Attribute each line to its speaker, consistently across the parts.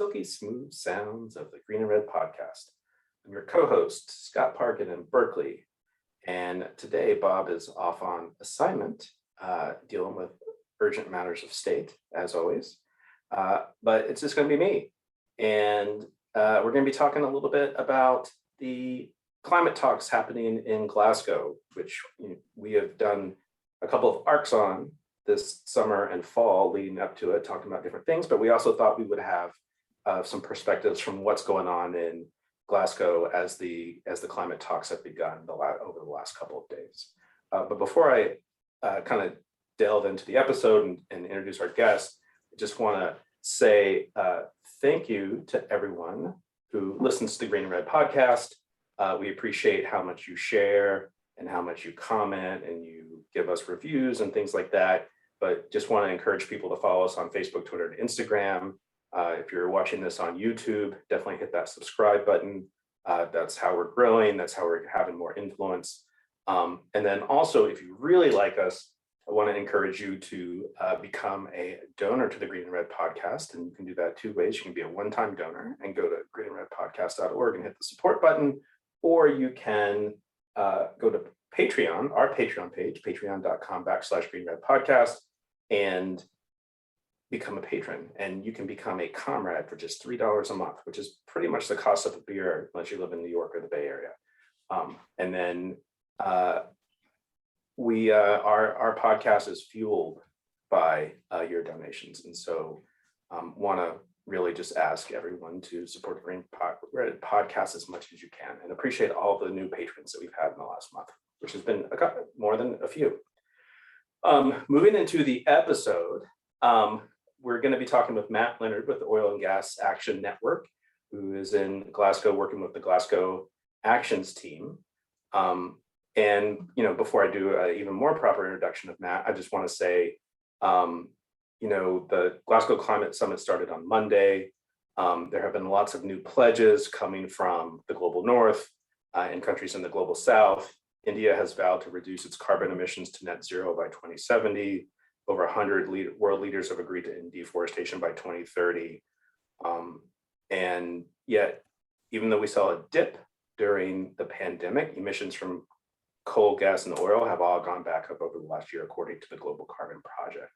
Speaker 1: silky smooth sounds of the Green and Red podcast. I'm your co-host, Scott Parkin in Berkeley. And today Bob is off on assignment, dealing with urgent matters of state, as always. But it's just going to be me. And we're going to be talking a little bit about the climate talks happening in Glasgow, which we have done a couple of arcs on this summer and fall leading up to it, talking about different things. But we also thought we would have some perspectives from what's going on in Glasgow as the climate talks have begun over the last couple of days. But before I kind of delve into the episode and introduce our guest, I just want to say thank you to everyone who listens to the Green and Red podcast. We appreciate how much you share and how much you comment and you give us reviews and things like that. But just want to encourage people to follow us on Facebook, Twitter, and Instagram. If you're watching this on YouTube, definitely hit that subscribe button. That's how we're growing. That's how we're having more influence. And then also, if you really like us, I want to encourage you to become a donor to the Green and Red podcast. And you can do that two ways. You can be a one-time donor and go to greenandredpodcast.org and hit the support button, or you can go to Patreon, our Patreon page, patreon.com/greenredpodcast, and become a patron. And you can become a comrade for just $3 a month, which is pretty much the cost of a beer unless you live in New York or the Bay Area. And then our podcast is fueled by your donations. And so want to really just ask everyone to support the Green Red podcast as much as you can, and appreciate all the new patrons that we've had in the last month, which has been more than a few. Moving into the episode, we're going to be talking with Matt Leonard with the Oil and Gas Action Network, who is in Glasgow working with the Glasgow Actions team. And before I do an even more proper introduction of Matt, I just want to say, the Glasgow Climate Summit started on Monday. There have been lots of new pledges coming from the global north and countries in the global south. India has vowed to reduce its carbon emissions to net zero by 2070. Over 100 world leaders have agreed to end deforestation by 2030. And yet, even though we saw a dip during the pandemic, emissions from coal, gas, and oil have all gone back up over the last year, according to the Global Carbon Project.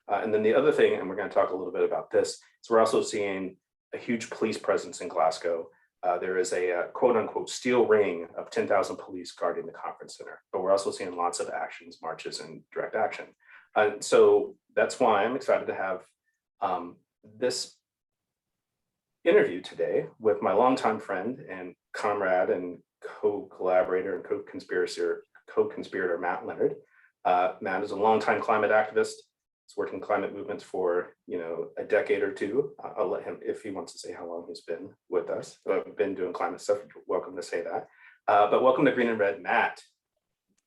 Speaker 1: And then the other thing, and we're going to talk a little bit about this, is we're also seeing a huge police presence in Glasgow. There is a quote unquote steel ring of 10,000 police guarding the conference center, but we're also seeing lots of actions, marches, and direct action. So that's why I'm excited to have this interview today with my longtime friend and comrade and co-collaborator and co-conspirator Matt Leonard. Matt is a longtime climate activist. He's worked in climate movements for a decade or two. I'll let him, if he wants to say how long he's been with us. I've been doing climate stuff. Welcome to say that. But welcome to Green and Red, Matt.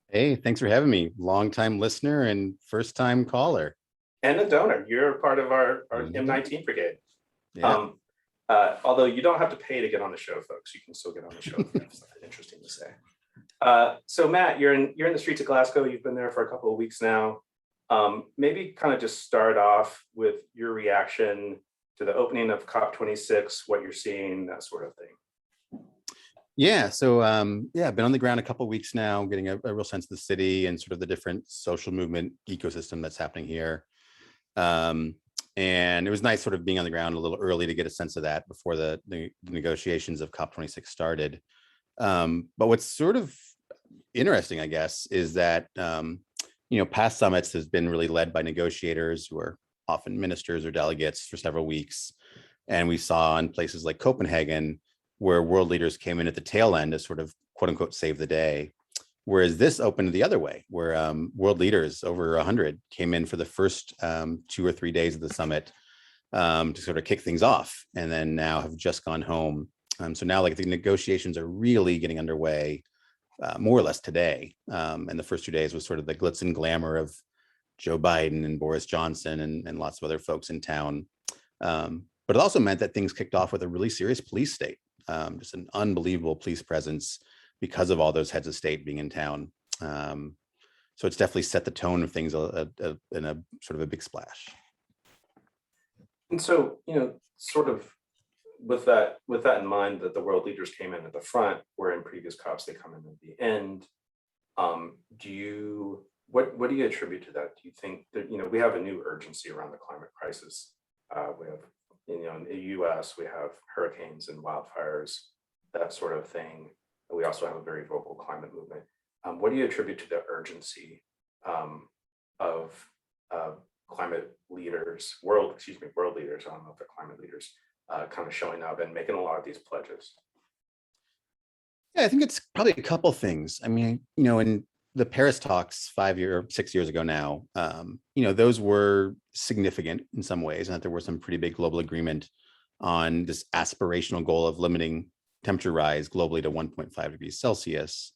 Speaker 2: Hey, thanks for having me. Long-time listener and first-time caller.
Speaker 1: And a donor. You're part of our M19 brigade.
Speaker 2: Yeah.
Speaker 1: Although you don't have to pay to get on the show, folks. You can still get on the show if you have something interesting to say. So Matt, you're in the streets of Glasgow. You've been there for a couple of weeks now. Maybe kind of just start off with your reaction to the opening of COP26, what you're seeing, that sort of thing.
Speaker 2: Yeah, so I've been on the ground a couple of weeks now, getting a real sense of the city and sort of the different social movement ecosystem that's happening here. And it was nice sort of being on the ground a little early to get a sense of that before the negotiations of COP26 started. But what's sort of interesting, I guess, is that past summits has been really led by negotiators who are often ministers or delegates for several weeks. And we saw in places like Copenhagen, where world leaders came in at the tail end to sort of quote unquote save the day. Whereas this opened the other way, where world leaders, over 100, came in for the first 2 or 3 days of the summit to sort of kick things off, and then now have just gone home. So now the negotiations are really getting underway more or less today. And the first 2 days was sort of the glitz and glamour of Joe Biden and Boris Johnson and lots of other folks in town. But it also meant that things kicked off with a really serious police state, just an unbelievable police presence because of all those heads of state being in town. So it's definitely set the tone of things in a sort of a big splash.
Speaker 1: And so, sort of with that in mind, that the world leaders came in at the front, where in previous COPs they come in at the end. What do you attribute to that? Do you think that, we have a new urgency around the climate crisis? We have, in the US, we have hurricanes and wildfires, that sort of thing. We also have a very vocal climate movement. What do you attribute to the urgency of climate leaders, world leaders, I don't know if they're climate leaders, kind of showing up and making a lot of these pledges?
Speaker 2: Yeah, I think it's probably a couple things. I mean, in the Paris talks 6 years ago now, those were significant in some ways, and that there was some pretty big global agreement on this aspirational goal of limiting temperature rise globally to 1.5 degrees Celsius.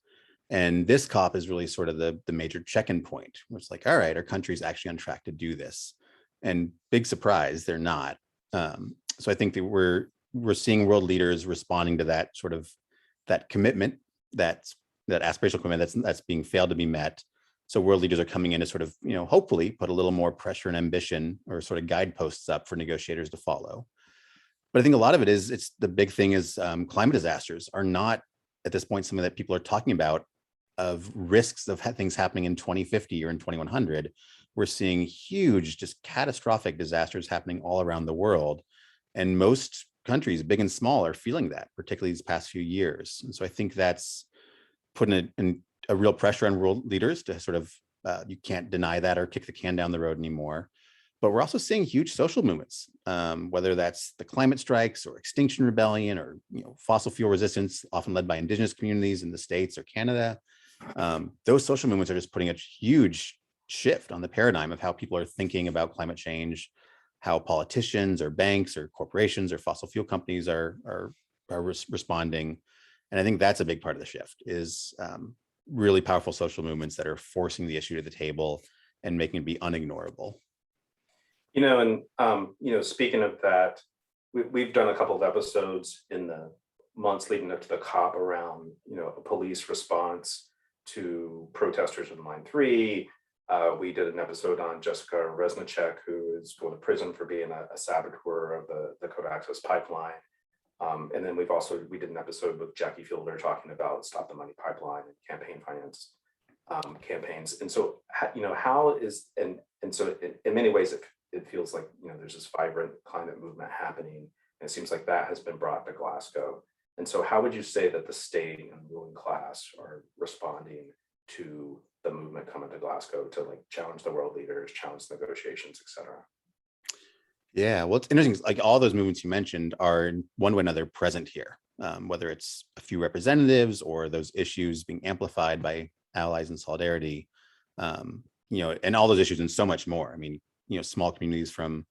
Speaker 2: And this COP is really sort of the major check-in point, where it's like, all right, our country's actually on track to do this. And big surprise, they're not. So I think that we're seeing world leaders responding to that sort of that commitment, that aspirational commitment that's being failed to be met. So world leaders are coming in to sort of, hopefully put a little more pressure and ambition, or sort of guideposts up for negotiators to follow. But I think a lot of it is, the big thing is climate disasters are not at this point something that people are talking about, of risks of things happening in 2050 or in 2100. We're seeing huge, just catastrophic disasters happening all around the world. And most countries, big and small, are feeling that, particularly these past few years. And so I think that's putting a real pressure on world leaders to sort of, you can't deny that or kick the can down the road anymore. But we're also seeing huge social movements, whether that's the climate strikes or Extinction Rebellion, or fossil fuel resistance, often led by indigenous communities in the States or Canada. Those social movements are just putting a huge shift on the paradigm of how people are thinking about climate change, how politicians or banks or corporations or fossil fuel companies are responding. And I think that's a big part of the shift, is really powerful social movements that are forcing the issue to the table and making it be unignorable.
Speaker 1: Speaking of that, we've done a couple of episodes in the months leading up to the COP around, a police response to protesters in Line 3. We did an episode on Jessica Resnicek, who is going to prison for being a saboteur of the Code Access pipeline. And then we did an episode with Jackie Fielder talking about Stop the Money Pipeline and campaign finance campaigns. And so, how is, and so in many ways, it feels like, there's this vibrant climate movement happening. And it seems like that has been brought to Glasgow. And so how would you say that the state and ruling class are responding to the movement coming to Glasgow to challenge the world leaders, challenge negotiations, et cetera?
Speaker 2: Yeah, well, it's interesting. Like, all those movements you mentioned are in one way or another present here, whether it's a few representatives or those issues being amplified by allies in solidarity, and all those issues and so much more. I mean, small communities from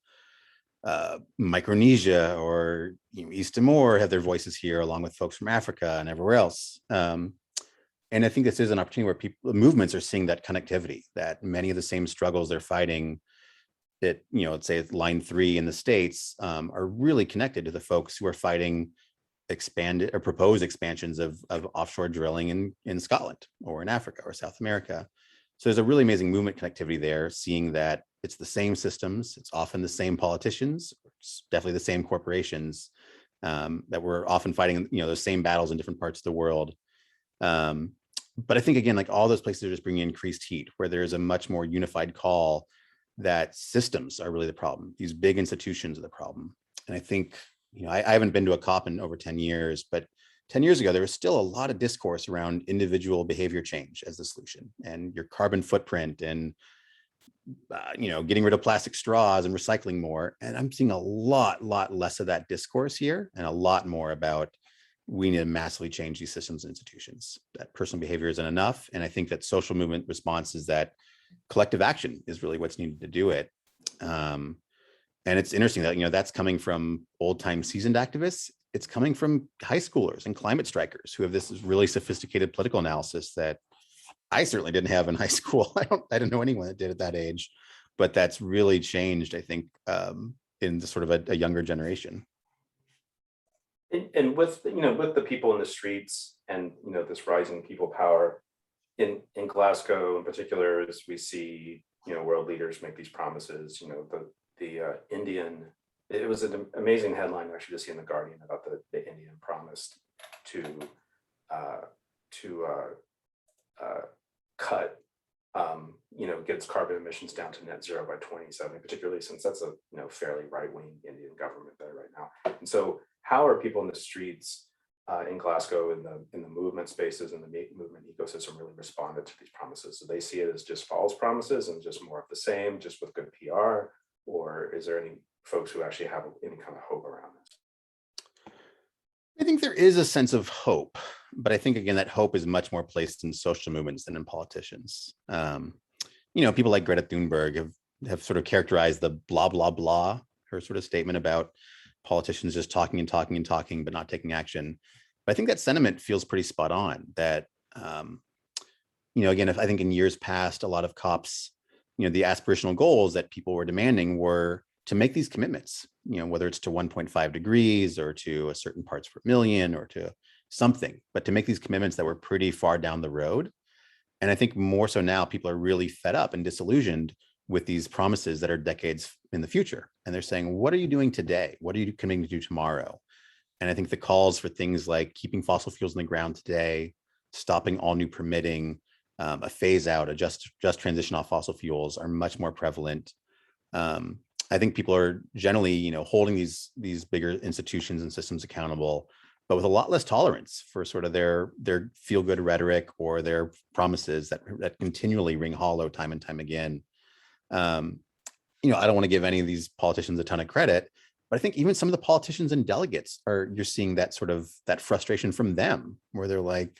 Speaker 2: Micronesia or East Timor have their voices here, along with folks from Africa and everywhere else. And I think this is an opportunity where movements are seeing that connectivity, that many of the same struggles they're fighting, that, let's say Line 3 in the States, are really connected to the folks who are fighting expanded or proposed expansions of offshore drilling in Scotland or in Africa or South America. So there's a really amazing movement connectivity there, seeing that it's the same systems, it's often the same politicians, it's definitely the same corporations, that we're often fighting, those same battles in different parts of the world. But I think, again, all those places are just bringing increased heat, where there's a much more unified call that systems are really the problem. These big institutions are the problem. And I think, I haven't been to a COP in over 10 years, but 10 years ago, there was still a lot of discourse around individual behavior change as the solution, and your carbon footprint, and getting rid of plastic straws and recycling more. And I'm seeing a lot less of that discourse here, and a lot more about, we need to massively change these systems and institutions. That personal behavior isn't enough. And I think that social movement response is that collective action is really what's needed to do it. And it's interesting that, that's coming from old time seasoned activists. It's coming from high schoolers and climate strikers who have this really sophisticated political analysis that I certainly didn't have in high school. I don't know anyone that did at that age, but that's really changed, I think, in the sort of a younger generation.
Speaker 1: And with the people in the streets and this rising people power in Glasgow in particular, as we see world leaders make these promises, the Indian it was an amazing headline actually to see in the Guardian about the Indian promised to uh, to cut, get its carbon emissions down to net zero by 2070, particularly since that's a fairly right-wing Indian government there right now. And so, how are people in the streets in Glasgow, in the movement spaces and the movement ecosystem, really responded to these promises? Do they see it as just false promises and just more of the same, just with good PR, or is there any folks who actually have any kind of hope around this?
Speaker 2: I think there is a sense of hope, but I think again that hope is much more placed in social movements than in politicians. People like Greta Thunberg have sort of characterized the blah blah blah, her sort of statement about politicians just talking and talking and talking but not taking action. But I think that sentiment feels pretty spot on. That again, if I think in years past, a lot of COPs, the aspirational goals that people were demanding were to make these commitments, whether it's to 1.5 degrees or to a certain parts per million or to something, but to make these commitments that were pretty far down the road. And I think more so now, people are really fed up and disillusioned with these promises that are decades in the future. And they're saying, what are you doing today? What are you committing to do tomorrow? And I think the calls for things like keeping fossil fuels in the ground today, stopping all new permitting, a phase out, a just transition off fossil fuels are much more prevalent. I think people are generally, holding these bigger institutions and systems accountable, but with a lot less tolerance for sort of their feel-good rhetoric or their promises that continually ring hollow time and time again. I don't want to give any of these politicians a ton of credit, but I think even some of the politicians and delegates you're seeing that sort of that frustration from them, where they're like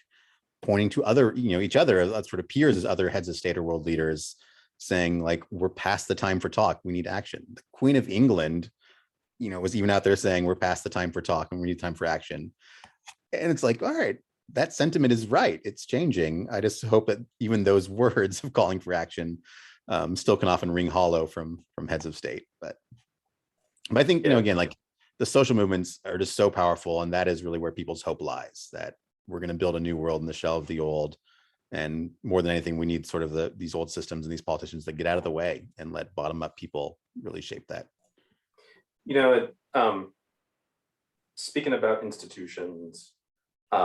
Speaker 2: pointing to other, each other as sort of peers as other heads of state or world leaders, saying like, we're past the time for talk, we need action. The Queen of England, was even out there saying we're past the time for talk and we need time for action. And it's like, all right, that sentiment is right. It's changing. I just hope that even those words of calling for action still can often ring hollow from heads of state. But I think, again, like the social movements are just so powerful. And that is really where people's hope lies, that we're going to build a new world in the shell of the old. And more than anything, we need sort of these old systems and these politicians that get out of the way and let bottom up people really shape that.
Speaker 1: Speaking about institutions, we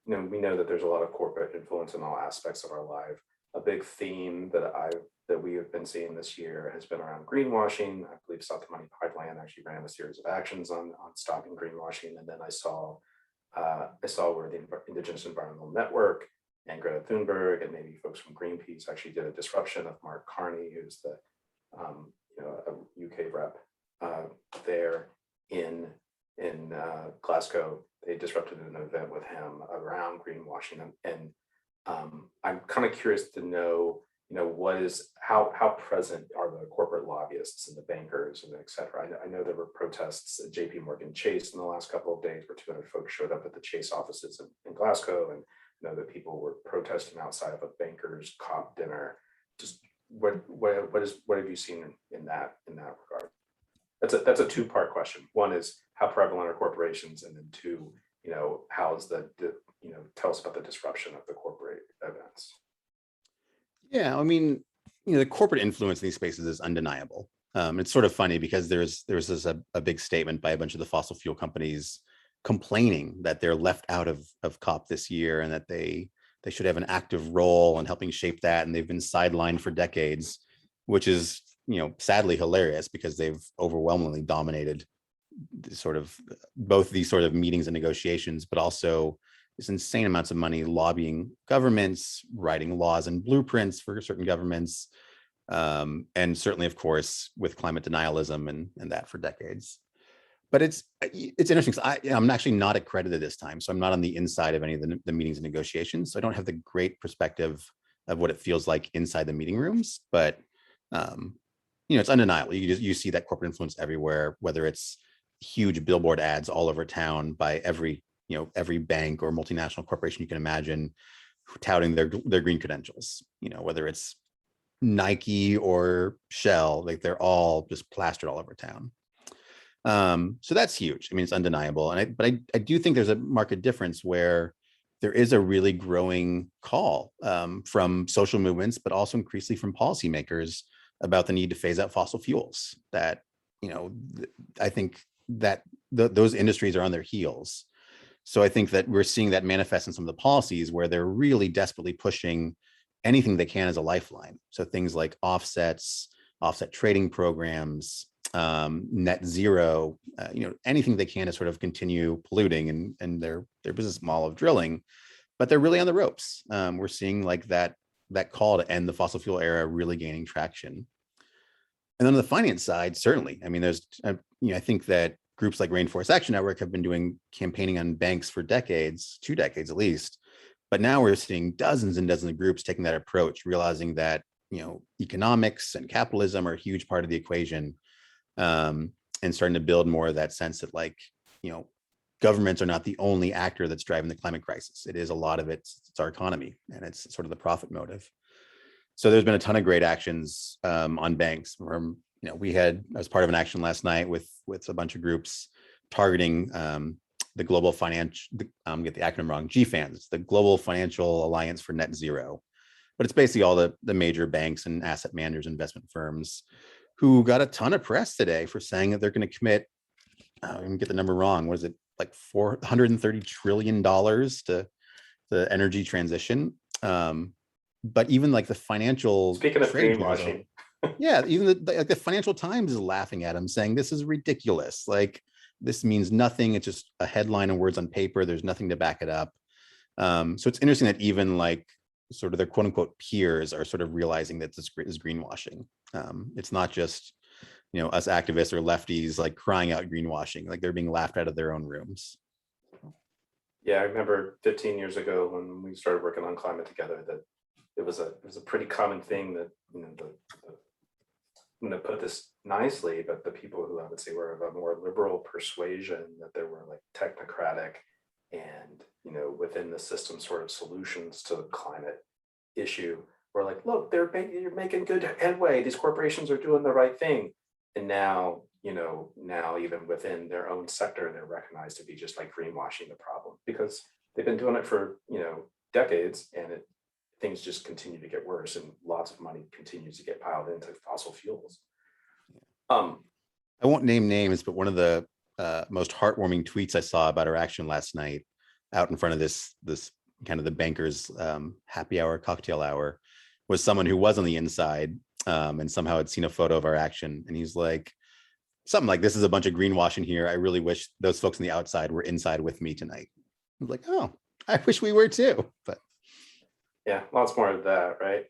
Speaker 1: know that there's a lot of corporate influence in all aspects of our life. A big theme that we have been seeing this year has been around greenwashing. I believe South Money Pipeline actually ran a series of actions on stopping greenwashing, and then I saw where the Indigenous Environmental Network and Greta Thunberg and maybe folks from Greenpeace actually did a disruption of Mark Carney, who's the a UK rep there in Glasgow. They disrupted an event with him around greenwashing, and I'm kind of curious to know, how present are the corporate lobbyists and the bankers and et cetera. I know there were protests at JP Morgan Chase in the last couple of days where 200 folks showed up at the Chase offices in Glasgow, and know that people were protesting outside of a bankers COP dinner. Just what have you seen in that regard? That's a two-part question. One is how prevalent are corporations, and then two, how's tell us about the disruption of the corporate events.
Speaker 2: Yeah, I mean, the corporate influence in these spaces is undeniable. It's sort of funny because there's a big statement by a bunch of the fossil fuel companies complaining that they're left out of COP this year and that they should have an active role in helping shape that, and they've been sidelined for decades, which is sadly hilarious because they've overwhelmingly dominated sort of both these sort of meetings and negotiations, but also this insane amounts of money lobbying governments, writing laws and blueprints for certain governments, and certainly, of course, with climate denialism and that for decades. But it's interesting. So I'm actually not accredited this time, so I'm not on the inside of any of the meetings and negotiations. So I don't have the great perspective of what it feels like inside the meeting rooms. But it's undeniable. You see that corporate influence everywhere, whether it's huge billboard ads all over town by every bank or multinational corporation you can imagine, touting their green credentials. Whether it's Nike or Shell, like they're all just plastered all over town. So that's huge. I mean, it's undeniable. But I do think there's a marked difference where there is a really growing call from social movements, but also increasingly from policymakers about the need to phase out fossil fuels. That I think that those industries are on their heels. So I think that we're seeing that manifest in some of the policies where they're really desperately pushing anything they can as a lifeline. So things like offsets, offset trading programs, net zero, anything they can to sort of continue polluting and their business model of drilling, but they're really on the ropes. We're seeing like that call to end the fossil fuel era really gaining traction. And then on the finance side, certainly, I mean, I think that groups like Rainforest Action Network have been doing campaigning on banks for decades, 2 decades at least. But now we're seeing dozens and dozens of groups taking that approach, realizing that, economics and capitalism are a huge part of the equation, and starting to build more of that sense that governments are not the only actor that's driving the climate crisis. It is a lot of it's our economy, and it's sort of the profit motive. So there's been a ton of great actions on banks. We had, as part of an action last night with a bunch of groups targeting the global financial, get the acronym wrong, GFANZ, it's the Global Financial Alliance for Net Zero. But it's basically all the major banks and asset managers, investment firms who got a ton of press today for saying that they're going to commit, I'm going to get the number wrong, what is it, like $430 trillion to the energy transition. But even like the financial,
Speaker 1: speaking of greenwashing,
Speaker 2: yeah, even the Financial Times is laughing at him, saying this is ridiculous. Like, this means nothing. It's just a headline and words on paper. There's nothing to back it up. So it's interesting that even like sort of their quote unquote peers are sort of realizing that this is greenwashing. It's not just, us activists or lefties like crying out greenwashing, like they're being laughed out of their own rooms.
Speaker 1: Yeah, I remember 15 years ago when we started working on climate together, that it was a pretty common thing that, I'm going to put this nicely, but the people who I would say were of a more liberal persuasion, that there were like technocratic and, within the system sort of solutions to the climate issue, were like, look, you're making good headway. These corporations are doing the right thing. And now, now even within their own sector, they're recognized to be just like greenwashing the problem, because they've been doing it for, decades, and things just continue to get worse, and lots of money continues to get piled into fossil fuels.
Speaker 2: I won't name names, but one of the most heartwarming tweets I saw about our action last night out in front of this kind of the bankers happy hour, cocktail hour, was someone who was on the inside and somehow had seen a photo of our action. And he's like, something like, this is a bunch of greenwashing here. I really wish those folks on the outside were inside with me tonight. I was like, oh, I wish we were too. But
Speaker 1: yeah, lots more of that, right?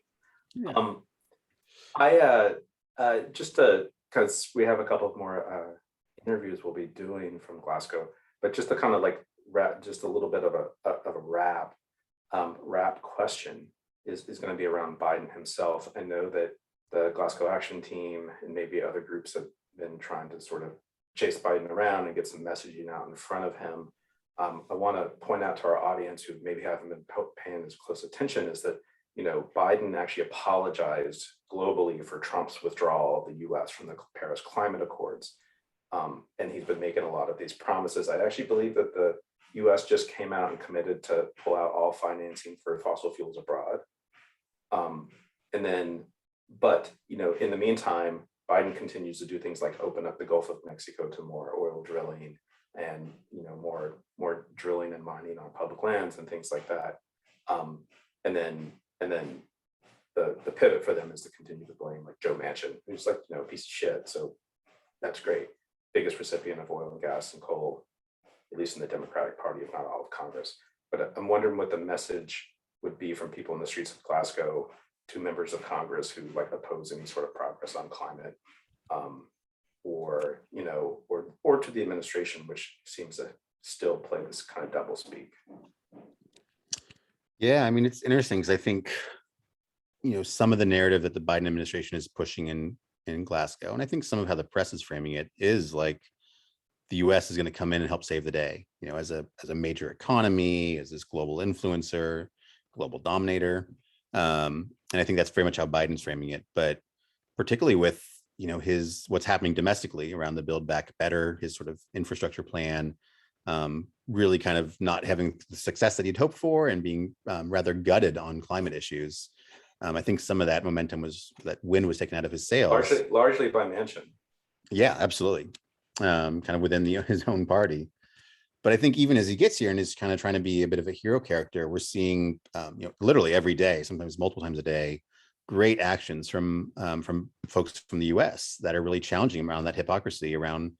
Speaker 2: Yeah.
Speaker 1: Just because we have a couple of more interviews we'll be doing from Glasgow, but just to kind of like wrap, just a little bit of a wrap question is going to be around Biden himself. I know that the Glasgow Action Team and maybe other groups have been trying to sort of chase Biden around and get some messaging out in front of him. I want to point out to our audience who maybe haven't been paying as close attention is that, Biden actually apologized globally for Trump's withdrawal of the US from the Paris Climate Accords. And he's been making a lot of these promises. I actually believe that the US just came out and committed to pull out all financing for fossil fuels abroad. But in the meantime, Biden continues to do things like open up the Gulf of Mexico to more oil drilling and more drilling and mining on public lands and things like that. And then the pivot for them is to continue to blame like Joe Manchin, who's like a piece of shit. So that's great. Biggest recipient of oil and gas and coal, at least in the Democratic Party, if not all of Congress. But I'm wondering what the message would be from people in the streets of Glasgow to members of Congress who like oppose any sort of progress on climate, or to the administration, which seems to still play this kind of double speak.
Speaker 2: Yeah, I mean, it's interesting because I think, some of the narrative that the Biden administration is pushing in Glasgow, and I think some of how the press is framing it is like the US is going to come in and help save the day, as a major economy, as this global influencer, global dominator. And I think that's very much how Biden's framing it. But particularly with, what's happening domestically around the Build Back Better, his sort of infrastructure plan, really kind of not having the success that he'd hoped for and being rather gutted on climate issues. I think some of that momentum that wind was taken out of his sails.
Speaker 1: Largely by Manchin.
Speaker 2: Yeah, absolutely. Kind of within his own party. But I think even as he gets here and is kind of trying to be a bit of a hero character, we're seeing, literally every day, sometimes multiple times a day, great actions from folks from the U.S. that are really challenging him around that hypocrisy, around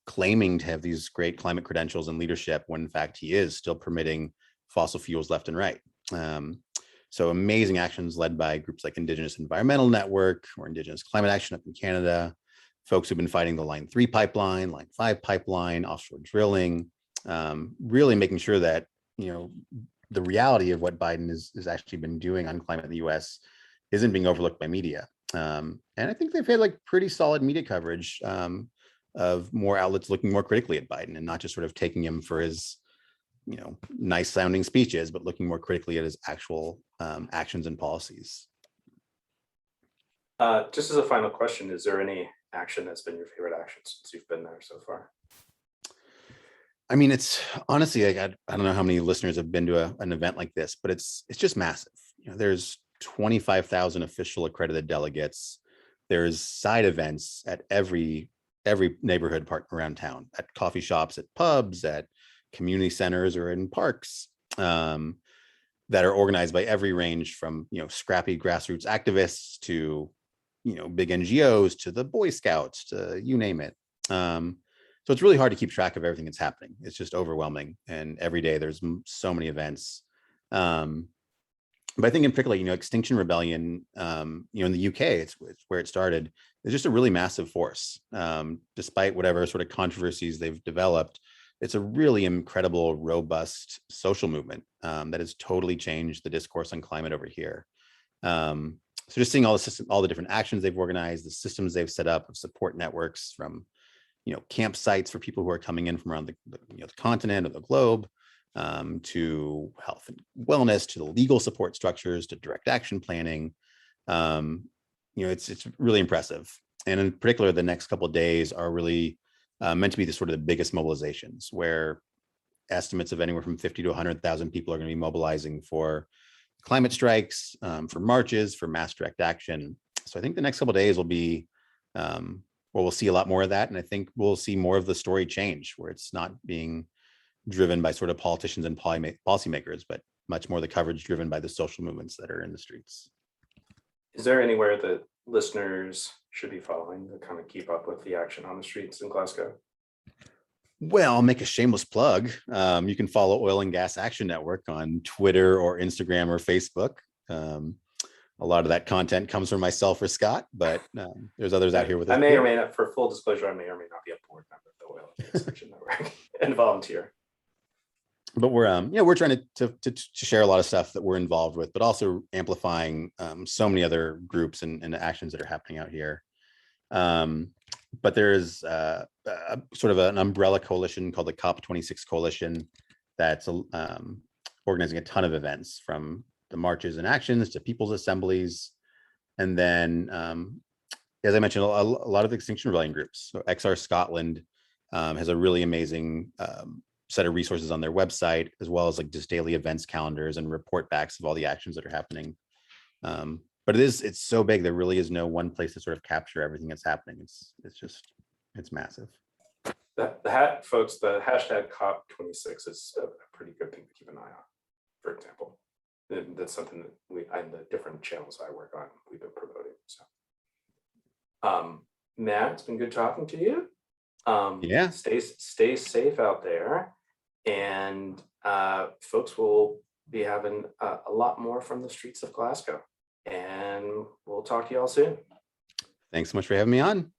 Speaker 2: claiming to have these great climate credentials and leadership when in fact he is still permitting fossil fuels left and right. So amazing actions led by groups like Indigenous Environmental Network or Indigenous Climate Action up in Canada, folks who've been fighting the Line 3 pipeline, Line 5 pipeline, offshore drilling, really making sure that, the reality of what Biden has actually been doing on climate in the US isn't being overlooked by media. And I think they've had like pretty solid media coverage of more outlets looking more critically at Biden and not just sort of taking him for his, nice sounding speeches, but looking more critically at his actual actions and policies.
Speaker 1: Just as a final question, is there any action that's been your favorite action since you've been there so far?
Speaker 2: I mean, it's honestly, like, I don't know how many listeners have been to an event like this, but it's just massive. There's 25,000 official accredited delegates. There's side events at every neighborhood park around town, at coffee shops, at pubs, at community centers, or in parks, that are organized by every range from, scrappy grassroots activists to, big NGOs, to the Boy Scouts, to you name it. So it's really hard to keep track of everything that's happening. It's just overwhelming. And every day there's so many events. But I think in particular, Extinction Rebellion, in the UK, it's where it started. It's just a really massive force. Despite whatever sort of controversies they've developed, it's a really incredible, robust social movement that has totally changed the discourse on climate over here. So just seeing all the different actions they've organized, the systems they've set up of support networks from, campsites for people who are coming in from around the continent or the globe, to health and wellness, to the legal support structures, to direct action planning. It's really impressive. And in particular, the next couple of days are really meant to be the sort of the biggest mobilizations, where estimates of anywhere from 50 to 100,000 people are going to be mobilizing for climate strikes, for marches, for mass direct action. So I think the next couple of days will be, we'll see a lot more of that. And I think we'll see more of the story change, where it's not being driven by sort of politicians and policymakers, but much more the coverage driven by the social movements that are in the streets.
Speaker 1: Is there anywhere that listeners should be following to kind of keep up with the action on the streets in Glasgow?
Speaker 2: Well, I'll make a shameless plug. You can follow Oil and Gas Action Network on Twitter or Instagram or Facebook. A lot of that content comes from myself or Scott, but there's others out here with us.
Speaker 1: I may or may not, for full disclosure, I may or may not be a board member of the Oil and Gas Action Network and volunteer.
Speaker 2: But we're trying to share a lot of stuff that we're involved with, but also amplifying so many other groups and actions that are happening out here. But there is sort of an umbrella coalition called the COP26 coalition that's organizing a ton of events, from the marches and actions to people's assemblies. And then, as I mentioned, a lot of Extinction Rebellion groups. So XR Scotland has a really amazing set of resources on their website, as well as like just daily events calendars and report backs of all the actions that are happening. But it's so big, there really is no one place to sort of capture everything that's happening. It's massive.
Speaker 1: Folks, the hashtag COP26 is a pretty good thing to keep an eye on, for example. That's something that in the different channels I work on, we've been promoting. So Matt, it's been good talking to you.
Speaker 2: Yeah.
Speaker 1: Stay safe out there, and folks will be having a lot more from the streets of Glasgow, and we'll talk to you all soon.
Speaker 2: Thanks so much for having me on.